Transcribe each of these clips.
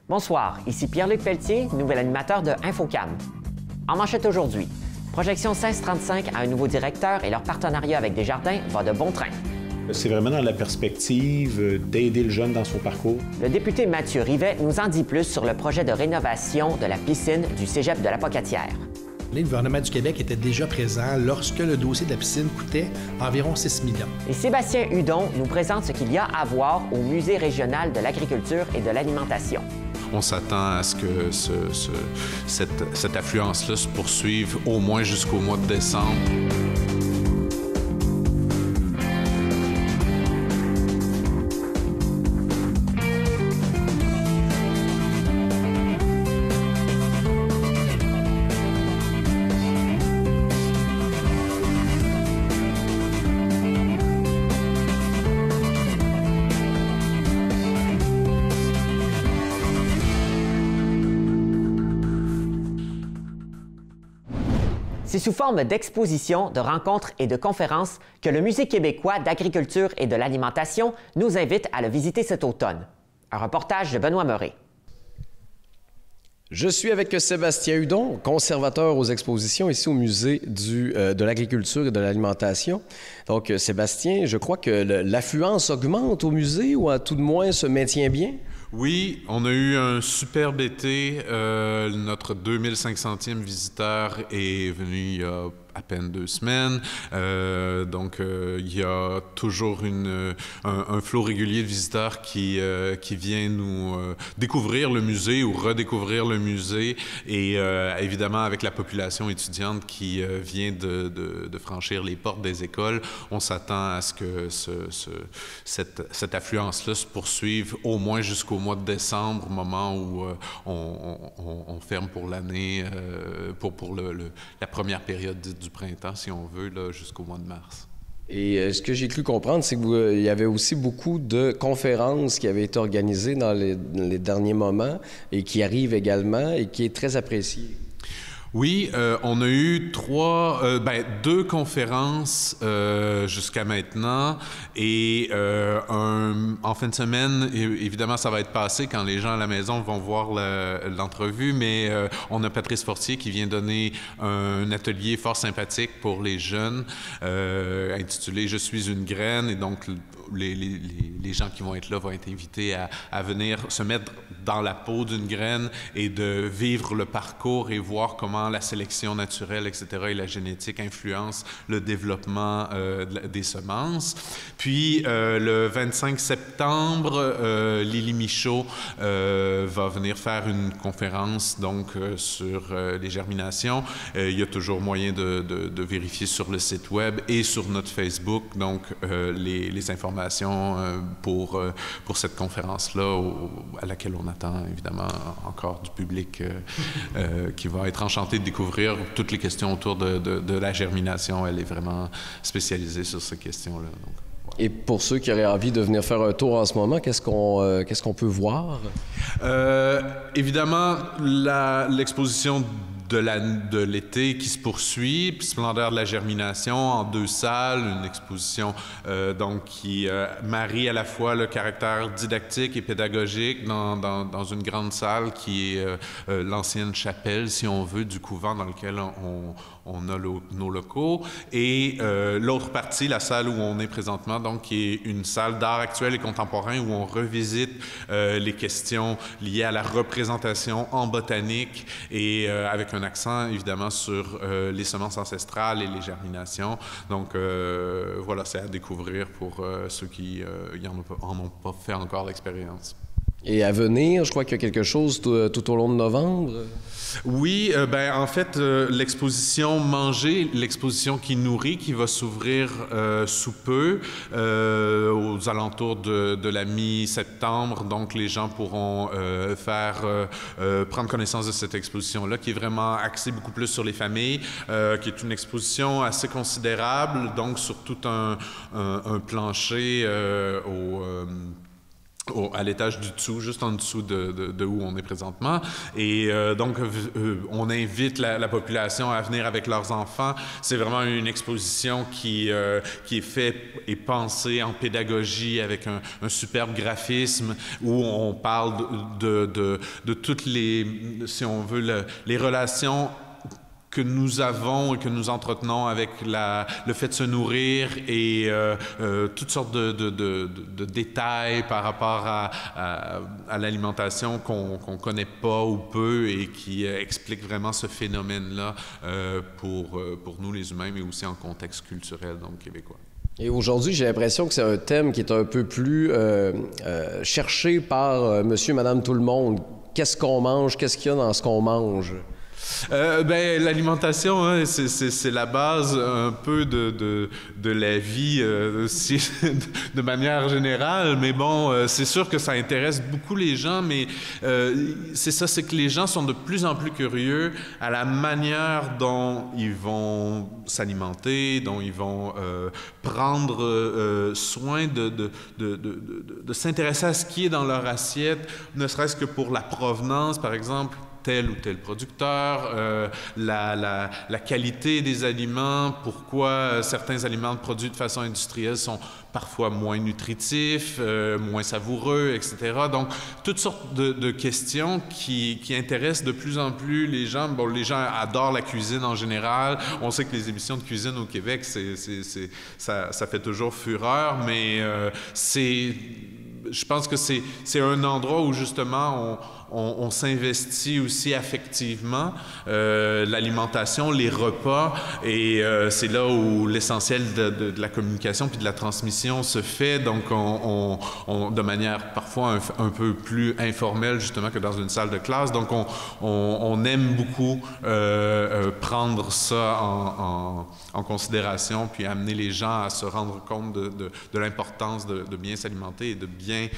Bonsoir, ici Pierre-Luc Pelletier, nouvel animateur de InfoCam. En manchette aujourd'hui, Projection 1635 a un nouveau directeur et leur partenariat avec Desjardins va de bon train. C'est vraiment dans la perspective d'aider le jeune dans son parcours. Le député Mathieu Rivet nous en dit plus sur le projet de rénovation de la piscine du cégep de la Pocatière. Le gouvernement du Québec était déjà présent lorsque le dossier de la piscine coûtait environ 6 millions. Et Sébastien Hudon nous présente ce qu'il y a à voir au Musée régional de l'agriculture et de l'alimentation. On s'attend à ce que cette affluence-là se poursuive au moins jusqu'au mois de décembre. C'est sous forme d'expositions, de rencontres et de conférences que le Musée québécois d'agriculture et de l'alimentation nous invite à le visiter cet automne. Un reportage de Benoît Meuret. Je suis avec Sébastien Hudon, conservateur aux expositions ici au Musée de l'agriculture et de l'alimentation. Donc, Sébastien, je crois que l'affluence augmente au musée ou à tout de moins se maintient bien? Oui, on a eu un superbe été. Notre 2500e visiteur est venu il y a à peine 2 semaines. Il y a toujours un flot régulier de visiteurs qui vient nous découvrir le musée ou redécouvrir le musée. Et évidemment, avec la population étudiante qui vient de franchir les portes des écoles, on s'attend à ce que cette affluence-là se poursuive au moins jusqu'au mois de décembre, moment où on ferme pour l'année, pour la première période du printemps, si on veut, jusqu'au mois de mars. Et ce que j'ai cru comprendre, c'est qu'il y avait aussi beaucoup de conférences qui avaient été organisées dans les derniers moments et qui arrivent également et qui est très appréciée. Oui, on a eu 2 conférences jusqu'à maintenant et en fin de semaine, évidemment, ça va être passé quand les gens à la maison vont voir l'entrevue, mais on a Patrice Fortier qui vient donner un atelier fort sympathique pour les jeunes intitulé « Je suis une graine » et donc les gens qui vont être là vont être invités à venir se mettre dans la peau d'une graine et de vivre le parcours et voir comment la sélection naturelle, etc., et la génétique influencent le développement des semences. Puis, le 25 septembre, Lily Michaud va venir faire une conférence donc, sur les germinations. Il y a toujours moyen de vérifier sur le site web et sur notre Facebook, donc les informations pour cette conférence-là à laquelle on attend évidemment encore du public qui va être enchanté de découvrir toutes les questions autour de la germination. Elle est vraiment spécialisée sur ces questions-là. Donc, voilà. Et pour ceux qui auraient envie de venir faire un tour en ce moment, qu'est-ce qu'on peut voir? Évidemment, l'exposition de l'été qui se poursuit, puis Splendeur de la germination en 2 salles, une exposition qui marie à la fois le caractère didactique et pédagogique dans une grande salle qui est l'ancienne chapelle, si on veut, du couvent dans lequel on a nos locaux, et l'autre partie, la salle où on est présentement, donc qui est une salle d'art actuel et contemporain où on revisite les questions liées à la représentation en botanique et avec un accent évidemment sur les semences ancestrales et les germinations. Donc voilà, c'est à découvrir pour ceux qui en ont pas fait encore l'expérience. Et à venir, je crois qu'il y a quelque chose tout au long de novembre. Oui, en fait, l'exposition Manger, l'exposition qui nourrit, qui va s'ouvrir sous peu, aux alentours de la mi-septembre. Donc, les gens pourront prendre connaissance de cette exposition-là, qui est vraiment axée beaucoup plus sur les familles, qui est une exposition assez considérable, donc sur tout un plancher à l'étage du dessous, juste en dessous de où on est présentement. Et donc, on invite la population à venir avec leurs enfants. C'est vraiment une exposition qui est faite et pensée en pédagogie avec un superbe graphisme où on parle de toutes les, si on veut, les relations que nous avons et que nous entretenons avec le fait de se nourrir et toutes sortes de détails par rapport à l'alimentation qu'on connaît pas ou peu et qui expliquent vraiment ce phénomène-là pour nous les humains, mais aussi en contexte culturel, donc québécois. Et aujourd'hui, j'ai l'impression que c'est un thème qui est un peu plus cherché par monsieur, madame, tout le monde. Qu'est-ce qu'on mange? Qu'est-ce qu'il y a dans ce qu'on mange? Ben, l'alimentation, hein, c'est la base un peu de la vie aussi, de manière générale. Mais bon, c'est sûr que ça intéresse beaucoup les gens, mais c'est ça, c'est que les gens sont de plus en plus curieux à la manière dont ils vont s'alimenter, dont ils vont prendre soin de s'intéresser à ce qui est dans leur assiette, ne serait-ce que pour la provenance, par exemple, tel ou tel producteur, la qualité des aliments, pourquoi certains aliments produits de façon industrielle sont parfois moins nutritifs, moins savoureux, etc. Donc, toutes sortes de questions qui intéressent de plus en plus les gens. Bon, les gens adorent la cuisine en général. On sait que les émissions de cuisine au Québec, ça fait toujours fureur, mais je pense que c'est un endroit où, justement, on s'investit aussi affectivement, l'alimentation, les repas, et c'est là où l'essentiel de la communication puis de la transmission se fait, donc de manière parfois un peu plus informelle, justement, que dans une salle de classe. Donc, on aime beaucoup prendre ça en considération, puis amener les gens à se rendre compte de l'importance de bien s'alimenter et de bien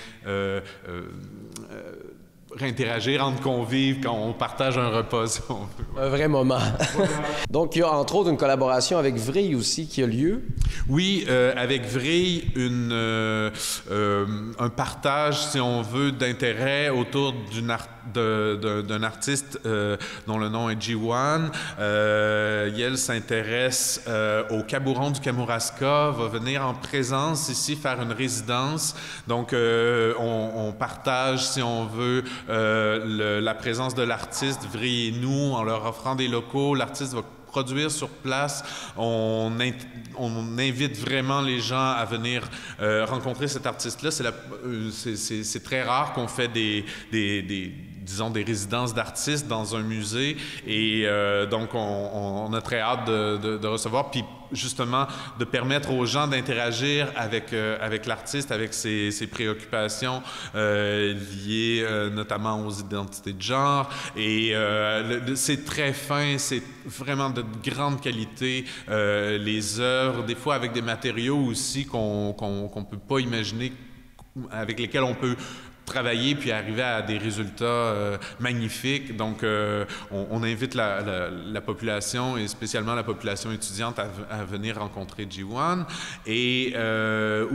réinteragir entre convives quand on partage un repas, si on veut. Un vrai moment. Donc, il y a entre autres une collaboration avec Vrille aussi qui a lieu. Oui, avec Vrille, un partage, si on veut, d'intérêt autour d'un artiste dont le nom est G1. Yel s'intéresse au Cabouron du Kamouraska, va venir en présence ici faire une résidence. Donc, on partage, si on veut, la présence de l'artiste, Vrille et nous, en leur offrant des locaux. L'artiste va produire sur place. On invite vraiment les gens à venir rencontrer cet artiste-là. C'est très rare qu'on fait disons, des résidences d'artistes dans un musée. Et donc, on a très hâte de recevoir. Puis, justement, de permettre aux gens d'interagir avec l'artiste, avec ses préoccupations liées notamment aux identités de genre. Et c'est très fin, c'est vraiment de grande qualité. Les œuvres, des fois avec des matériaux aussi qu'on peut pas imaginer, avec lesquels on peut travailler puis arriver à des résultats magnifiques. Donc, on invite la population, et spécialement la population étudiante, à venir rencontrer G1. Et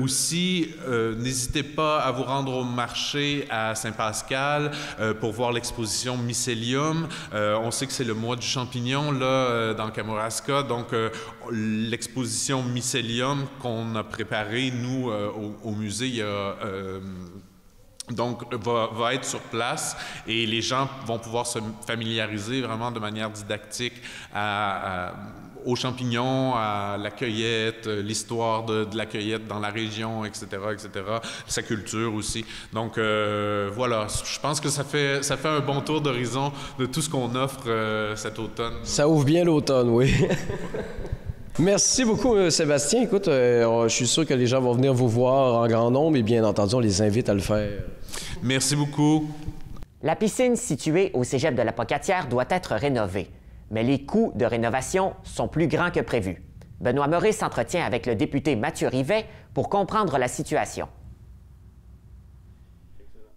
aussi, n'hésitez pas à vous rendre au marché à Saint-Pascal pour voir l'exposition Mycélium. On sait que c'est le mois du champignon, là, dans Kamouraska. Donc, l'exposition Mycélium qu'on a préparée, nous, au musée, il y a... donc, va être sur place, et les gens vont pouvoir se familiariser vraiment de manière didactique aux champignons, à la cueillette, l'histoire de la cueillette dans la région, etc., sa culture aussi. Donc, voilà, je pense que ça fait un bon tour d'horizon de tout ce qu'on offre cet automne. Ça ouvre bien l'automne, oui. Merci beaucoup, Sébastien. Écoute, je suis sûr que les gens vont venir vous voir en grand nombre, et bien entendu, on les invite à le faire. Merci beaucoup. La piscine située au cégep de la Pocatière doit être rénovée, mais les coûts de rénovation sont plus grands que prévu. Benoît Meuré s'entretient avec le député Mathieu Rivet pour comprendre la situation.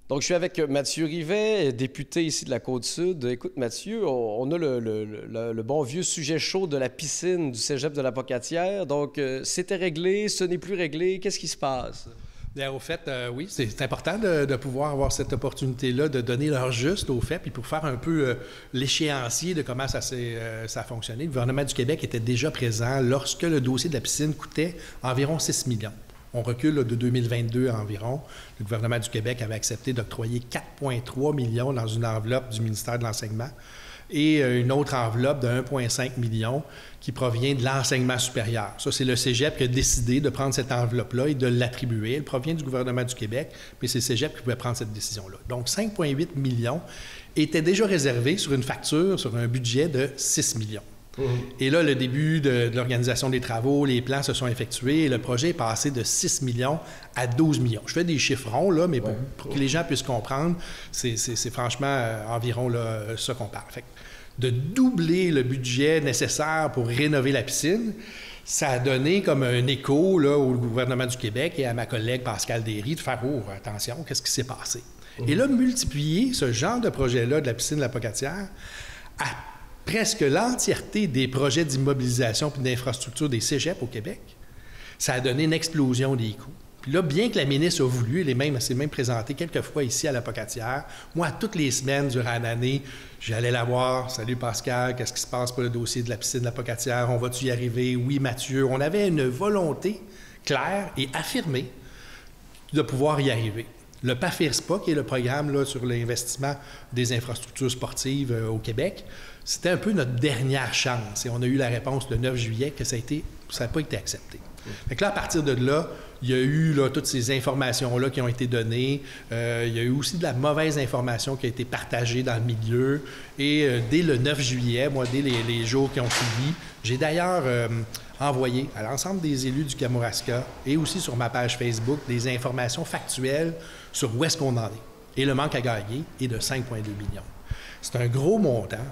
Donc, je suis avec Mathieu Rivet, député ici de la Côte-Sud. Écoute, Mathieu, on a le bon vieux sujet chaud de la piscine du cégep de la Pocatière. Donc, c'était réglé, ce n'est plus réglé. Qu'est-ce qui se passe? Bien, au fait, oui, c'est important de pouvoir avoir cette opportunité-là, de donner l'heure juste au fait, puis pour faire un peu l'échéancier de comment ça a fonctionné. Le gouvernement du Québec était déjà présent lorsque le dossier de la piscine coûtait environ 6 millions. On recule là, de 2022 environ. Le gouvernement du Québec avait accepté d'octroyer 4,3 millions dans une enveloppe du ministère de l'Enseignement et une autre enveloppe de 1,5 million qui provient de l'enseignement supérieur. Ça, c'est le cégep qui a décidé de prendre cette enveloppe-là et de l'attribuer. Elle provient du gouvernement du Québec, mais c'est le cégep qui pouvait prendre cette décision-là. Donc, 5,8 millions étaient déjà réservés sur une facture, sur un budget de 6 millions. Et là, le début de l'organisation des travaux, les plans se sont effectués et le projet est passé de 6 millions à 12 millions. Je fais des chiffres ronds, là, mais pour que les gens puissent comprendre, c'est franchement environ là, ça qu'on parle. Fait que de doubler le budget nécessaire pour rénover la piscine, ça a donné comme un écho là, au gouvernement du Québec et à ma collègue Pascale Derry de faire « Oh, attention, qu'est-ce qui s'est passé? » Et là, multiplier ce genre de projet-là de la piscine de la Pocatière à presque l'entièreté des projets d'immobilisation et d'infrastructure des cégeps au Québec, ça a donné une explosion des coûts. Puis là, bien que la ministre a voulu, elle s'est même présentée quelques fois ici à la Pocatière, moi, toutes les semaines durant l'année, j'allais la voir. « Salut Pascal, qu'est-ce qui se passe pour le dossier de la piscine de la Pocatière? On va-tu y arriver? Oui, Mathieu. » On avait une volonté claire et affirmée de pouvoir y arriver. Le PAFIRSPA, qui est le programme là, sur l'investissement des infrastructures sportives au Québec, c'était un peu notre dernière chance. Et on a eu la réponse le 9 juillet que ça n'a pas été accepté. Fait que là, à partir de là, il y a eu là, toutes ces informations-là qui ont été données. Il y a eu aussi de la mauvaise information qui a été partagée dans le milieu. Et dès le 9 juillet, moi, dès les jours qui ont suivi, j'ai d'ailleurs envoyé à l'ensemble des élus du Kamouraska et aussi sur ma page Facebook des informations factuelles sur où est-ce qu'on en est. Et le manque à gagner est de 5,2 millions. C'est un gros montant.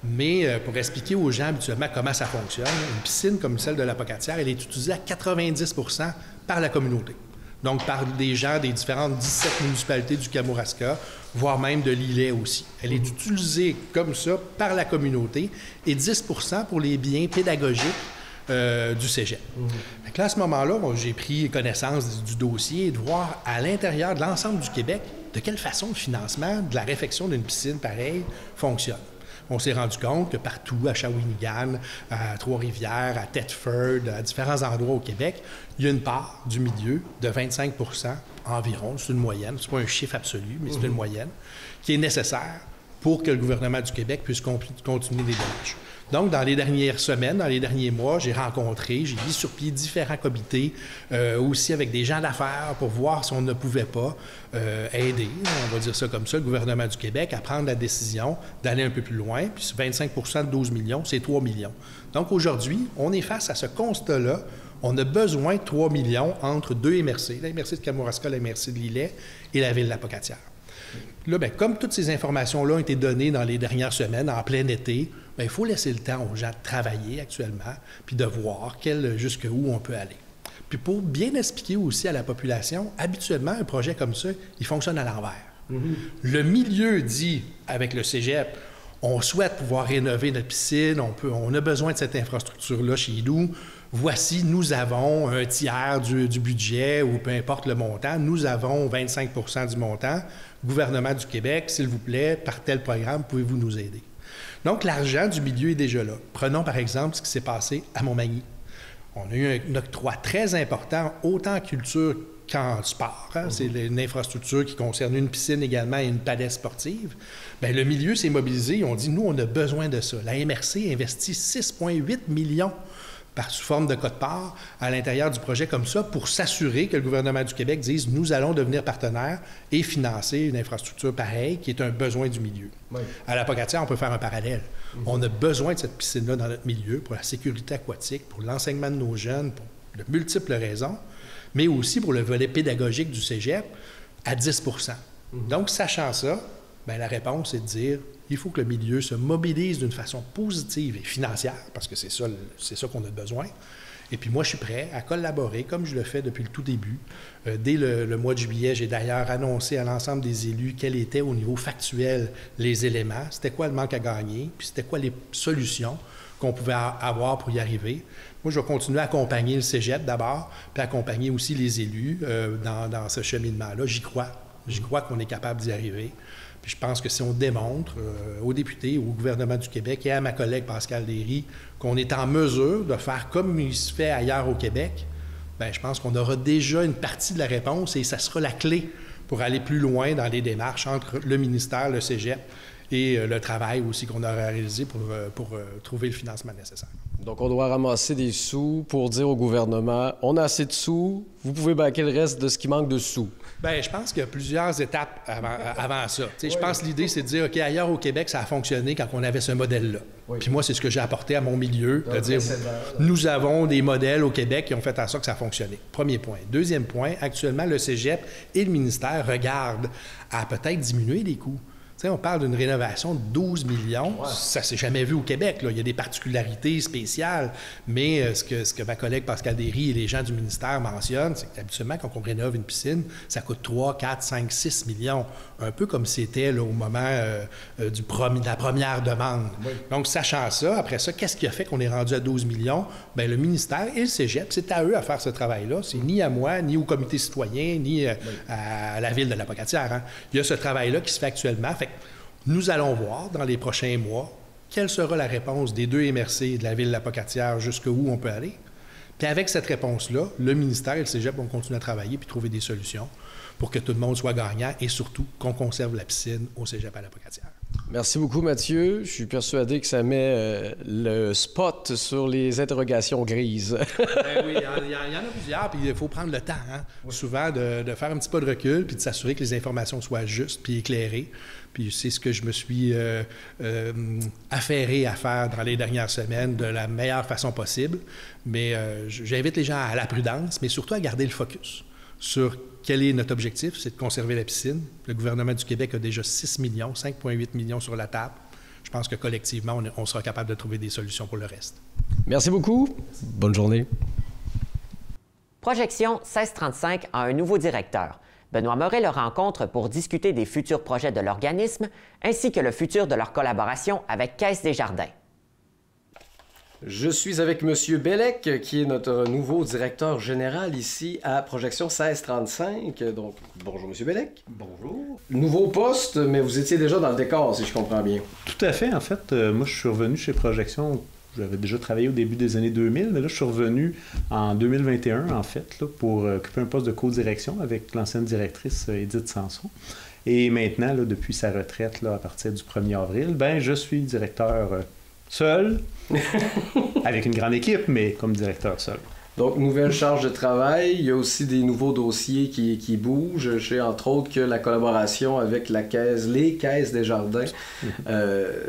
Mais pour expliquer aux gens habituellement comment ça fonctionne, une piscine comme celle de la Pocatière, elle est utilisée à 90 % par la communauté. Donc, par des gens des différentes 17 municipalités du Kamouraska, voire même de l'Îlet aussi. Elle est utilisée comme ça par la communauté et 10 % pour les biens pédagogiques du cégep. Donc là, à ce moment-là, j'ai pris connaissance du dossier et de voir à l'intérieur de l'ensemble du Québec de quelle façon le financement de la réfection d'une piscine pareille fonctionne. On s'est rendu compte que partout, à Shawinigan, à Trois-Rivières, à Thetford, à différents endroits au Québec, il y a une part du milieu de 25 % environ, c'est une moyenne, c'est pas un chiffre absolu, mais c'est une moyenne, qui est nécessaire pour que le gouvernement du Québec puisse continuer les démarches. Donc, dans les dernières semaines, dans les derniers mois, j'ai mis sur pied différents comités, aussi avec des gens d'affaires pour voir si on ne pouvait pas aider, on va dire ça comme ça, le gouvernement du Québec à prendre la décision d'aller un peu plus loin. Puis 25 % de 12 millions, c'est 3 millions. Donc, aujourd'hui, on est face à ce constat-là. On a besoin de 3 millions entre deux MRC, la MRC de Kamouraska, la MRC de l'Îlet et la ville de la Pocatière. Là, bien, comme toutes ces informations-là ont été données dans les dernières semaines, en plein été, bien, il faut laisser le temps aux gens de travailler actuellement, puis de voir jusqu'où on peut aller. Puis pour bien expliquer aussi à la population, habituellement, un projet comme ça, il fonctionne à l'envers. Le milieu dit, avec le cégep, on souhaite pouvoir rénover notre piscine, on a besoin de cette infrastructure-là chez nous. Voici, nous avons un tiers du budget ou peu importe le montant. Nous avons 25 % du montant. Gouvernement du Québec, s'il vous plaît, par tel programme, pouvez-vous nous aider? Donc, l'argent du milieu est déjà là. Prenons par exemple ce qui s'est passé à Montmagny. On a eu un octroi très important, autant en culture qu'en sport. C'est une infrastructure qui concerne une piscine également et une palette sportive. Bien, le milieu s'est mobilisé. On dit, nous, on a besoin de ça. La MRC investit 6,8 millions sous forme de quote-part à l'intérieur du projet comme ça pour s'assurer que le gouvernement du Québec dise « Nous allons devenir partenaires et financer une infrastructure pareille qui est un besoin du milieu. » À la Pocatière, on peut faire un parallèle. On a besoin de cette piscine-là dans notre milieu pour la sécurité aquatique, pour l'enseignement de nos jeunes, pour de multiples raisons, mais aussi pour le volet pédagogique du cégep à 10 %. Donc, sachant ça, bien, la réponse est de dire il faut que le milieu se mobilise d'une façon positive et financière, parce que c'est ça qu'on a besoin. Et puis moi, je suis prêt à collaborer, comme je le fais depuis le tout début. Dès le mois de juillet, j'ai d'ailleurs annoncé à l'ensemble des élus quels étaient au niveau factuel les éléments, c'était quoi le manque à gagner, puis c'était quoi les solutions qu'on pouvait avoir pour y arriver. Moi, je vais continuer à accompagner le cégep d'abord, puis accompagner aussi les élus dans ce cheminement-là. J'y crois. J'y crois qu'on est capable d'y arriver. Puis je pense que si on démontre aux députés, au gouvernement du Québec et à ma collègue Pascale Derry qu'on est en mesure de faire comme il se fait ailleurs au Québec, bien, je pense qu'on aura déjà une partie de la réponse et ça sera la clé pour aller plus loin dans les démarches entre le ministère, le cégep et le travail aussi qu'on aura réalisé pour trouver le financement nécessaire. Donc, on doit ramasser des sous pour dire au gouvernement, on a assez de sous, vous pouvez baquer le reste de ce qui manque de sous. Bien, je pense qu'il y a plusieurs étapes avant ça. Je pense que l'idée, c'est de dire, OK, ailleurs au Québec, ça a fonctionné quand on avait ce modèle-là. Oui. Puis moi, c'est ce que j'ai apporté à mon milieu, de dire, nous avons des modèles au Québec qui ont fait en sorte que ça a fonctionné. Premier point. Deuxième point, actuellement, le cégep et le ministère regardent à peut-être diminuer les coûts. T'sais, on parle d'une rénovation de 12 millions. Ouais. Ça ne s'est jamais vu au Québec. Là. Il y a des particularités spéciales, mais ce que ma collègue Pascale Derry et les gens du ministère mentionnent, c'est qu'habituellement, quand on rénove une piscine, ça coûte 3, 4, 5, 6 millions. Un peu comme c'était là, au moment de la première demande. Oui. Donc, sachant ça, après ça, qu'est-ce qui a fait qu'on est rendu à 12 millions? Bien, le ministère et le cégep, c'est à eux à faire ce travail-là. C'est ni à moi, ni au comité citoyen, ni à la ville de Lapocatière. Hein. Il y a ce travail-là qui se fait actuellement. Fait nous allons voir dans les prochains mois quelle sera la réponse des deux MRC et de la ville de Lapocatière jusqu'où on peut aller. Puis avec cette réponse-là, le ministère et le cégep vont continuer à travailler puis trouver des solutions pour que tout le monde soit gagnant et surtout qu'on conserve la piscine au cégep à Lapocatière. Merci beaucoup, Mathieu. Je suis persuadé que ça met le spot sur les interrogations grises. Ben oui, il y en a plusieurs, puis il faut prendre le temps, hein, souvent, de faire un petit pas de recul puis de s'assurer que les informations soient justes puis éclairées. Puis c'est ce que je me suis affairé à faire dans les dernières semaines de la meilleure façon possible. Mais j'invite les gens à la prudence, mais surtout à garder le focus sur quel est notre objectif, c'est de conserver la piscine. Le gouvernement du Québec a déjà 6 millions, 5,8 millions sur la table. Je pense que collectivement, on sera capable de trouver des solutions pour le reste. Merci beaucoup. Bonne journée. Projection 1635 a un nouveau directeur. Benoît Morel le rencontre pour discuter des futurs projets de l'organisme ainsi que le futur de leur collaboration avec Caisse des Jardins. Je suis avec M. Bellec, qui est notre nouveau directeur général ici à Projection 1635. Donc, bonjour M. Bellec. Bonjour. Nouveau poste, mais vous étiez déjà dans le décor, si je comprends bien. Tout à fait. En fait, moi, je suis revenu chez Projection. J'avais déjà travaillé au début des années 2000, mais là, je suis revenu en 2021, en fait, là, pour occuper un poste de co-direction avec l'ancienne directrice Édith Sanson. Et maintenant, là, depuis sa retraite, là, à partir du 1er avril, ben, je suis directeur seul, avec une grande équipe, mais comme directeur seul. Donc, nouvelle charge de travail. Il y a aussi des nouveaux dossiers qui bougent. Je sais, entre autres, que la collaboration avec les Caisses des Jardins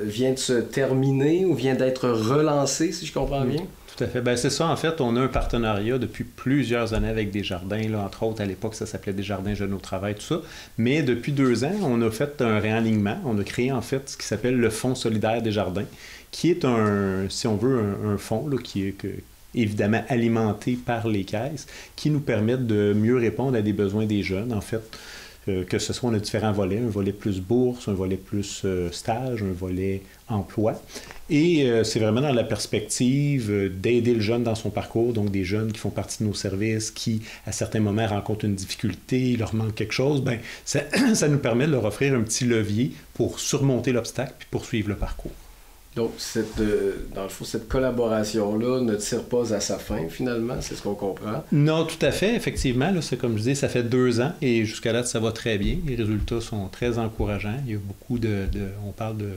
vient de se terminer ou vient d'être relancée, si je comprends bien. Tout à fait. Bien, c'est ça. En fait, on a un partenariat depuis plusieurs années avec Desjardins. Là, entre autres, à l'époque, ça s'appelait Desjardins Jeunes au travail, tout ça. Mais depuis 2 ans, on a fait un réalignement. On a créé, en fait, ce qui s'appelle le Fonds solidaire Desjardins, qui est si on veut, un fonds là, qui est évidemment alimenté par les caisses, qui nous permettent de mieux répondre à des besoins des jeunes, en fait, que ce soit on a différents volets, un volet plus bourse, un volet plus stage, un volet emploi. Et c'est vraiment dans la perspective d'aider le jeune dans son parcours, donc des jeunes qui font partie de nos services, qui, à certains moments, rencontrent une difficulté, il leur manque quelque chose, bien, ça nous permet de leur offrir un petit levier pour surmonter l'obstacle puis poursuivre le parcours. Donc, dans le fond, cette collaboration-là ne tire pas à sa fin, finalement, c'est ce qu'on comprend? Non, tout à fait. Effectivement, là, c'est comme je dis, ça fait 2 ans et jusqu'à là, ça va très bien. Les résultats sont très encourageants. Il y a beaucoup on parle de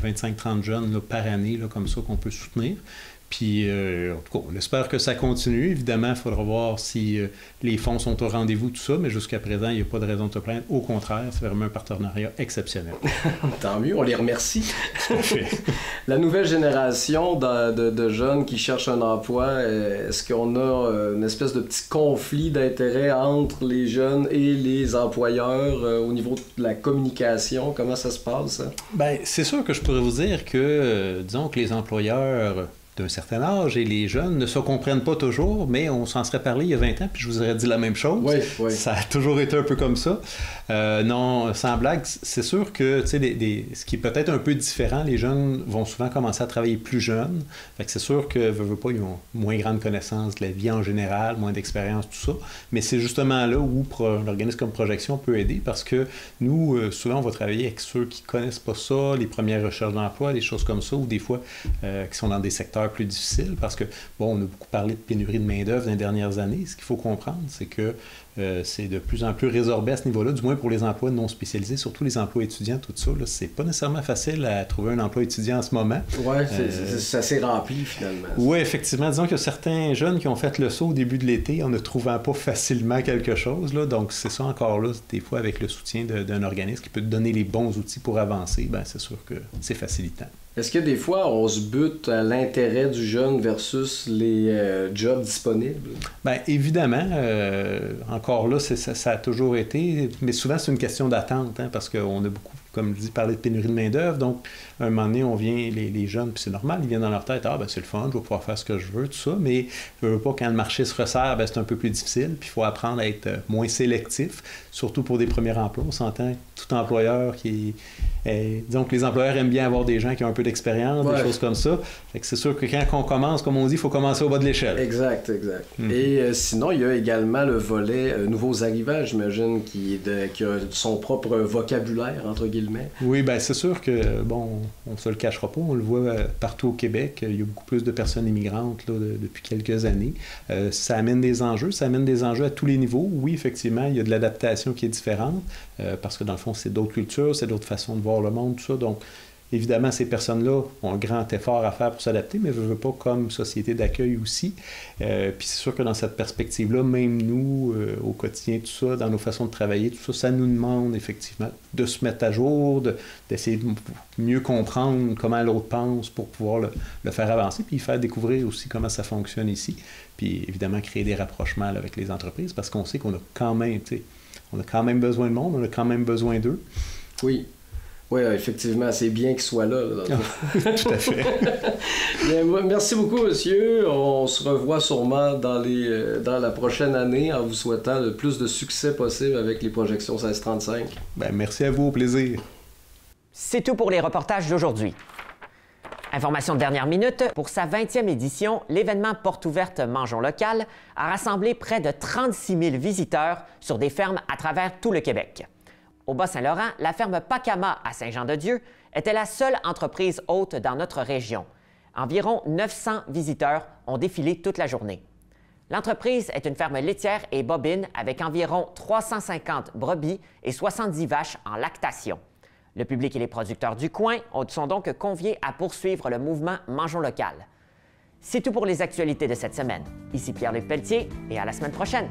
25-30 jeunes là, par année, là, comme ça, qu'on peut soutenir. Puis, en tout cas, on espère que ça continue. Évidemment, il faudra voir si les fonds sont au rendez-vous, tout ça, mais jusqu'à présent, il n'y a pas de raison de se plaindre. Au contraire, c'est vraiment un partenariat exceptionnel. Tant mieux, on les remercie. La nouvelle génération de jeunes qui cherchent un emploi, est-ce qu'on a une espèce de petit conflit d'intérêts entre les jeunes et les employeurs au niveau de la communication? Comment ça se passe, ça? Bien, c'est sûr que je pourrais vous dire que, disons que les employeurs d'un certain âge et les jeunes ne se comprennent pas toujours, mais on s'en serait parlé il y a 20 ans, puis je vous aurais dit la même chose. Oui. Ça a toujours été un peu comme ça. Non, sans blague, c'est sûr que ce qui est peut-être un peu différent, les jeunes vont souvent commencer à travailler plus jeunes. Fait que c'est sûr que, veut pas, ils ont moins grande connaissance de la vie en général, moins d'expérience, tout ça. Mais c'est justement là où l'organisme comme Projection peut aider parce que nous, souvent, on va travailler avec ceux qui connaissent pas ça, les premières recherches d'emploi, des choses comme ça, ou des fois qui sont dans des secteurs plus difficiles parce que, bon, on a beaucoup parlé de pénurie de main-d'œuvre dans les dernières années. Ce qu'il faut comprendre, c'est que c'est de plus en plus résorbé à ce niveau-là, du moins pour les emplois non spécialisés, surtout les emplois étudiants, tout ça. Là, c'est pas nécessairement facile à trouver un emploi étudiant en ce moment. Oui, ça s'est rempli finalement. Oui, effectivement. Disons que certains jeunes qui ont fait le saut au début de l'été en ne trouvant pas facilement quelque chose. Là, donc, c'est ça encore là, des fois avec le soutien d'un organisme qui peut te donner les bons outils pour avancer, ben c'est sûr que c'est facilitant. Est-ce que des fois, on se bute à l'intérêt du jeune versus les jobs disponibles? Bien, évidemment. Encore là, ça a toujours été. Mais souvent, c'est une question d'attente, hein, parce qu'on a beaucoup, comme je dis, parlé de pénurie de main-d'œuvre. Donc, à un moment donné, on vient, les jeunes, puis c'est normal, ils viennent dans leur tête, c'est le fun, je vais pouvoir faire ce que je veux, tout ça. Mais je veux pas, quand le marché se resserre, c'est un peu plus difficile. Puis il faut apprendre à être moins sélectif, surtout pour des premiers emplois. On s'entend, tout employeur qui disons que les employeurs aiment bien avoir des gens qui ont un peu d'expérience, des choses comme ça. Fait que c'est sûr que quand on commence, comme on dit, il faut commencer au bas de l'échelle. Exact. Et sinon, il y a également le volet nouveaux arrivages, j'imagine, qui a son propre vocabulaire, entre guillemets. Oui, bien c'est sûr que, bon, on ne se le cachera pas, on le voit partout au Québec, il y a beaucoup plus de personnes immigrantes là, depuis quelques années. Ça amène des enjeux à tous les niveaux. Oui, effectivement, il y a de l'adaptation qui est différente, parce que dans le fond, c'est d'autres cultures, c'est d'autres façons de voir le monde, tout ça. Donc, évidemment, ces personnes-là ont un grand effort à faire pour s'adapter, mais je ne veux pas comme société d'accueil aussi. Puis c'est sûr que dans cette perspective-là, même nous, au quotidien, tout ça, dans nos façons de travailler, tout ça, ça nous demande effectivement de se mettre à jour, d'essayer de mieux comprendre comment l'autre pense pour pouvoir le faire avancer, puis faire découvrir aussi comment ça fonctionne ici. Puis évidemment, créer des rapprochements là, avec les entreprises, parce qu'on sait qu'on a quand même besoin de monde, on a quand même besoin d'eux. Oui. Oui, effectivement, c'est bien qu'il soit là. Tout à fait. Bien, merci beaucoup, monsieur. On se revoit sûrement dans la prochaine année en vous souhaitant le plus de succès possible avec les projections 1635. Bien, merci à vous, au plaisir. C'est tout pour les reportages d'aujourd'hui. Information de dernière minute, pour sa 20e édition, l'événement Porte ouverte Mangeons local a rassemblé près de 36 000 visiteurs sur des fermes à travers tout le Québec. Au Bas-Saint-Laurent, la ferme Pacama à Saint-Jean-de-Dieu était la seule entreprise hôte dans notre région. Environ 900 visiteurs ont défilé toute la journée. L'entreprise est une ferme laitière et bovine avec environ 350 brebis et 70 vaches en lactation. Le public et les producteurs du coin sont donc conviés à poursuivre le mouvement Mangeons local. C'est tout pour les actualités de cette semaine. Ici Pierre-Luc Pelletier et à la semaine prochaine.